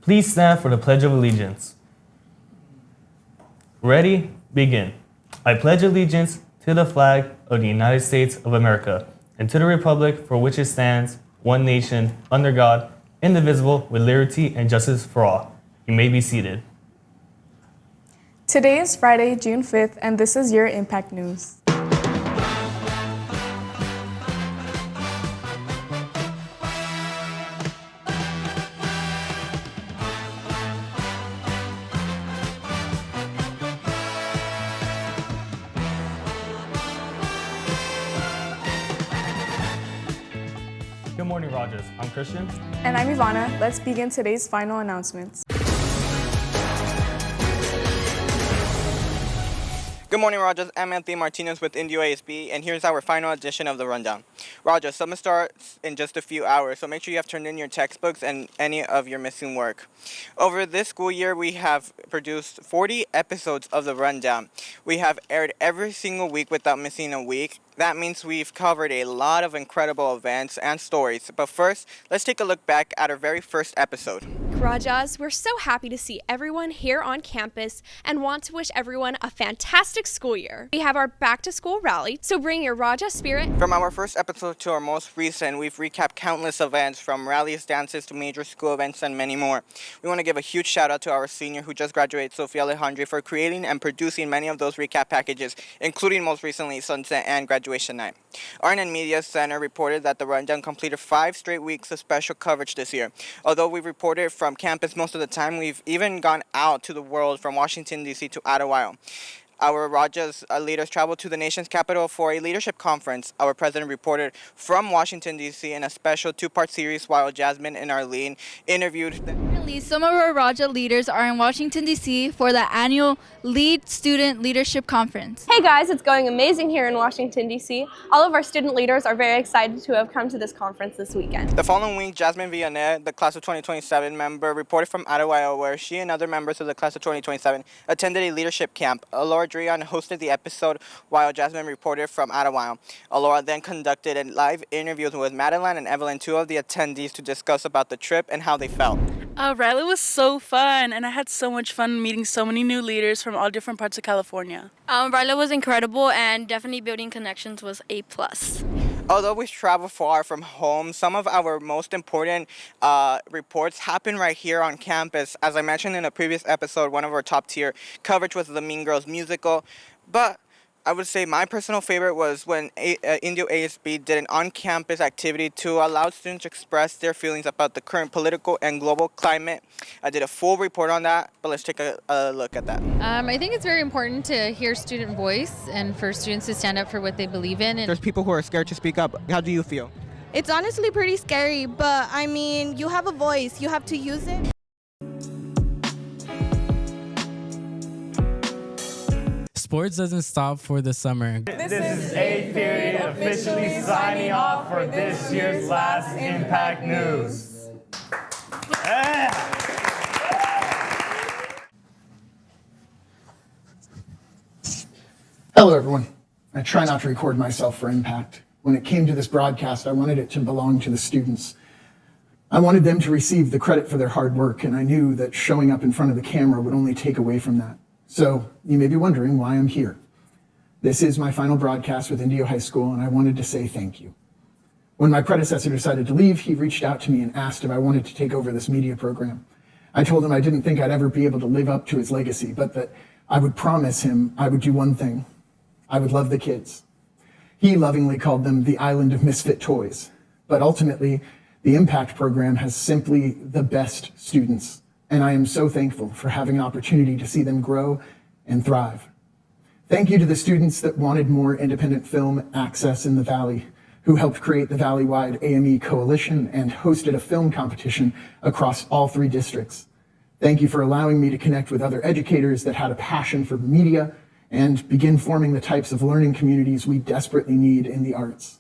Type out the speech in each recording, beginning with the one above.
Please stand for the Pledge of Allegiance. Ready? Begin. I pledge allegiance to the flag of the United States of America and to the republic for which it stands, one nation, under God, indivisible, with liberty and justice for all. You may be seated. Today is Friday, June 5th, and this is your Impact News. Good morning, Rogers. I'm Christian. And I'm Ivana. Let's begin today's final announcements. Good morning, Rogers. I'm Anthony Martinez with Indio ASB, and here's our final edition of the Rundown. Rogers, summer starts in just a few hours, so make sure you have turned in your textbooks and any of your missing work. Over this school year, we have produced 40 episodes of the Rundown. We have aired every single week without missing a week. That means we've covered a lot of incredible events and stories. But first, let's take a look back at our very first episode. Rajas, we're so happy to see everyone here on campus and want to wish everyone a fantastic school year. We have our back to school rally, so bring your Raja spirit. From our first episode to our most recent, we've recapped countless events from rallies, dances to major school events and many more. We want to give a huge shout out to our senior who just graduated, Sofia Alejandre, for creating and producing many of those recap packages, including most recently Sunset and Graduation Night. RNN Media Center reported that the Rundown completed 5 straight weeks of special coverage this year. Although we reported from campus most of the time, we've even gone out to the world from Washington, D.C. to Idaho. Our Rajas leaders traveled to the nation's capital for a leadership conference. Our president reported from Washington, D.C. in a special 2-part series, while Jasmine and Arlene interviewed them. Currently, some of our Raja leaders are in Washington, D.C. for the annual Lead Student Leadership Conference. Hey guys, it's going amazing here in Washington, D.C. All of our student leaders are very excited to have come to this conference this weekend. The following week, Jasmine Villanelle, the class of 2027 member, reported from Idaho, where she and other members of the class of 2027 attended a leadership camp. Laura Drian hosted the episode while Jasmine reported from Idaho. Laura then conducted a live interview with Madeline and Evelyn, 2 of the attendees, to discuss about the trip and how they felt. Rally was so fun, and I had so much fun meeting so many new leaders from all different parts of California. Rally was incredible, and definitely building connections was a plus. Although we travel far from home, some of our most important reports happen right here on campus. As I mentioned in a previous episode, one of our top tier coverage was the Mean Girls musical. But I would say my personal favorite was when Indio ASB did an on-campus activity to allow students to express their feelings about the current political and global climate. I did a full report on that, but let's take a look at that. I think it's very important to hear student voice and for students to stand up for what they believe in. There's people who are scared to speak up. How do you feel? It's honestly pretty scary, but I mean, you have a voice, you have to use it. Sports doesn't stop for the summer. This is 8th period officially signing off for this year's last Impact News. Hello, everyone. I try not to record myself for impact. When it came to this broadcast, I wanted it to belong to the students. I wanted them to receive the credit for their hard work, and I knew that showing up in front of the camera would only take away from that. So you may be wondering why I'm here. This is my final broadcast with Indio High School, and I wanted to say thank you. When my predecessor decided to leave, he reached out to me and asked if I wanted to take over this media program. I told him I didn't think I'd ever be able to live up to his legacy, but that I would promise him I would do one thing. I would love the kids. He lovingly called them the island of misfit toys. But ultimately, the Impact program has simply the best students. And I am so thankful for having an opportunity to see them grow and thrive. Thank you to the students that wanted more independent film access in the Valley, who helped create the Valley-wide AME Coalition and hosted a film competition across all 3 districts. Thank you for allowing me to connect with other educators that had a passion for media and begin forming the types of learning communities we desperately need in the arts.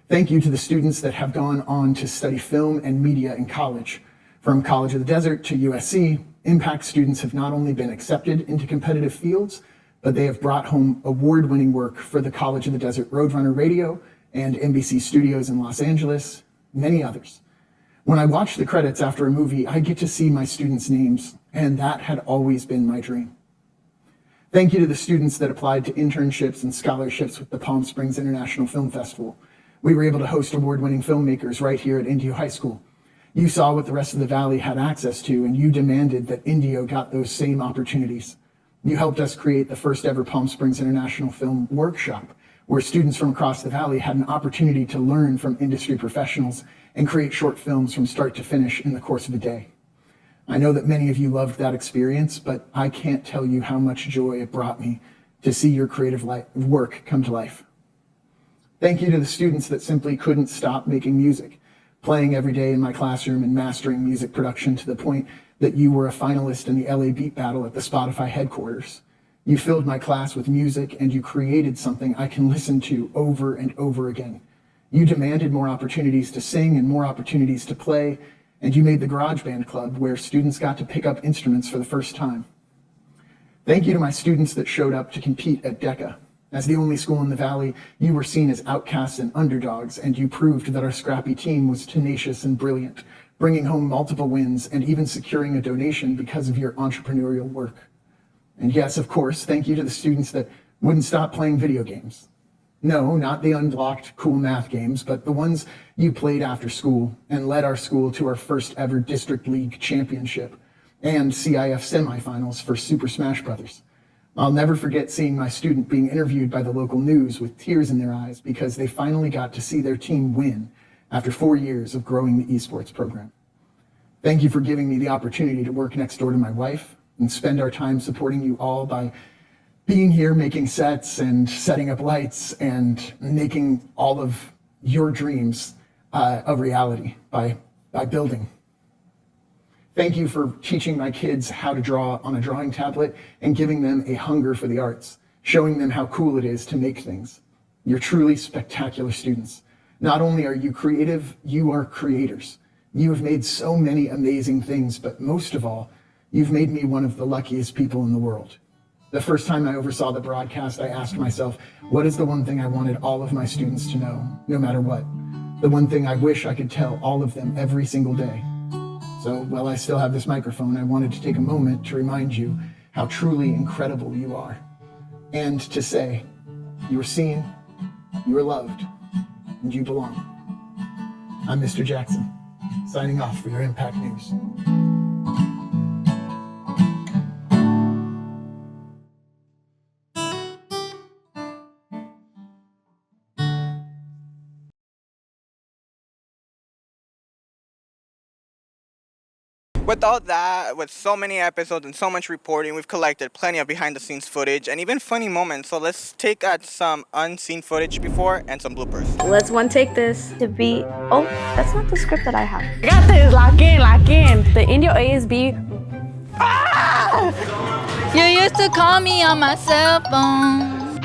Thank you to the students that have gone on to study film and media in college. From College of the Desert to USC, Impact students have not only been accepted into competitive fields, but they have brought home award-winning work for the College of the Desert Roadrunner Radio and NBC Studios in Los Angeles, many others. When I watch the credits after a movie, I get to see my students' names, and that had always been my dream. Thank you to the students that applied to internships and scholarships with the Palm Springs International Film Festival. We were able to host award-winning filmmakers right here at Indio High School. You saw what the rest of the Valley had access to, and you demanded that Indio got those same opportunities. You helped us create the first ever Palm Springs International Film Workshop, where students from across the Valley had an opportunity to learn from industry professionals and create short films from start to finish in the course of a day. I know that many of you loved that experience, but I can't tell you how much joy it brought me to see your creative work come to life. Thank you to the students that simply couldn't stop making music, playing every day in my classroom and mastering music production to the point that you were a finalist in the LA Beat Battle at the Spotify headquarters. You filled my class with music and you created something I can listen to over and over again. You demanded more opportunities to sing and more opportunities to play, and you made the Garage Band Club where students got to pick up instruments for the first time. Thank you to my students that showed up to compete at DECA. As the only school in the Valley, you were seen as outcasts and underdogs, and you proved that our scrappy team was tenacious and brilliant, bringing home multiple wins and even securing a donation because of your entrepreneurial work. And yes, of course, thank you to the students that wouldn't stop playing video games. No, not the unlocked cool math games, but the ones you played after school and led our school to our first ever District League championship and CIF semifinals for Super Smash Brothers. I'll never forget seeing my student being interviewed by the local news with tears in their eyes because they finally got to see their team win after 4 years of growing the esports program. Thank you for giving me the opportunity to work next door to my wife and spend our time supporting you all by being here, making sets and setting up lights and making all of your dreams a reality by building. Thank you for teaching my kids how to draw on a drawing tablet and giving them a hunger for the arts, showing them how cool it is to make things. You're truly spectacular students. Not only are you creative, you are creators. You have made so many amazing things, but most of all, you've made me one of the luckiest people in the world. The first time I oversaw the broadcast, I asked myself, what is the one thing I wanted all of my students to know, no matter what? The one thing I wish I could tell all of them every single day. So while I still have this microphone, I wanted to take a moment to remind you how truly incredible you are. And to say, you are seen, you are loved, and you belong. I'm Mr. Jackson, signing off for your Impact News. With so many episodes and so much reporting, we've collected plenty of behind-the-scenes footage and even funny moments. So let's take out some unseen footage before and some bloopers. Let's one take this. To be, oh, that's not the script that I have. I got this. Lock in. The Indio ASB. You used to call me on my cell phone.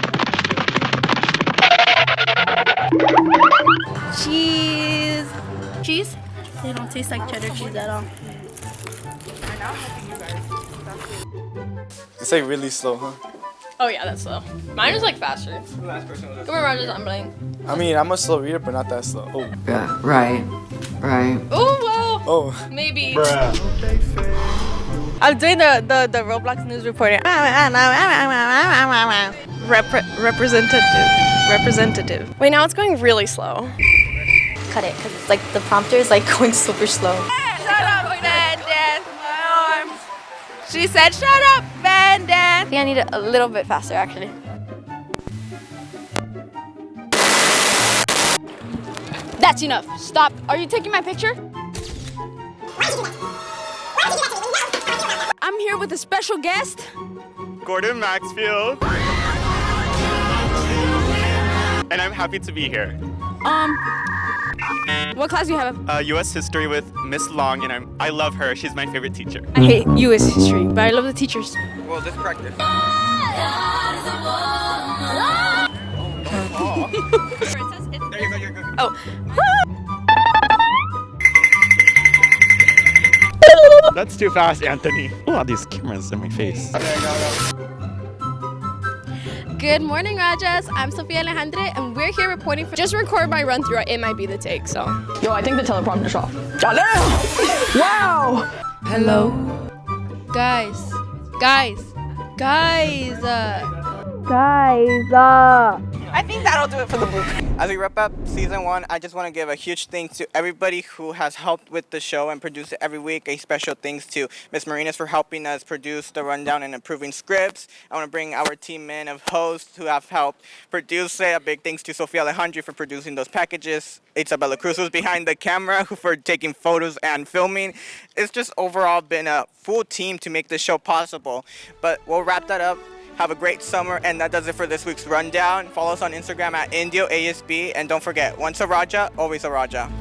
Cheese. Cheese? They don't taste like cheddar cheese at all. It's like really slow, huh? Oh yeah, that's slow. Mine was like faster. The last person was Come on, Rogers, I'm playing. I mean, I'm a slow reader, but not that slow. Oh. Yeah, right. Oh, well, Oh. maybe. I'm doing the Roblox news reporting. Representative. Wait, now it's going really slow. Cut it, because it's like the prompter is like going super slow. Shut up, Bandit. My arms. She said, shut up, Bandit. I think I need it a little bit faster, actually. That's enough. Stop. Are you taking my picture? I'm here with a special guest. Gordon Maxfield. And I'm happy to be here. What class do you have? U.S. History with Miss Long, and I love her. She's my favorite teacher. I hate U.S. history, but I love the teachers. Well, let's practice. There you go, you're good. Oh. That's too fast, Anthony. Oh, these cameras in my face. Good morning, Rajas. I'm Sofia Alejandre, and we're here reporting for. Just record my run through. It might be the take, so. Yo, I think the teleprompter's off. Wow! Hello. Guys. I think that'll do it for the blooper. As we wrap up season 1, I just want to give a huge thanks to everybody who has helped with the show and produce it every week. A special thanks to Miss Marinas for helping us produce the rundown and improving scripts. I want to bring our team in of hosts who have helped produce it. A big thanks to Sofia Alejandre for producing those packages. Isabella Cruz, who's behind the camera, for taking photos and filming. It's just overall been a full team to make this show possible. But we'll wrap that up. Have a great summer, and that does it for this week's rundown. Follow us on Instagram at IndioASB, and don't forget, once a Raja, always a Raja.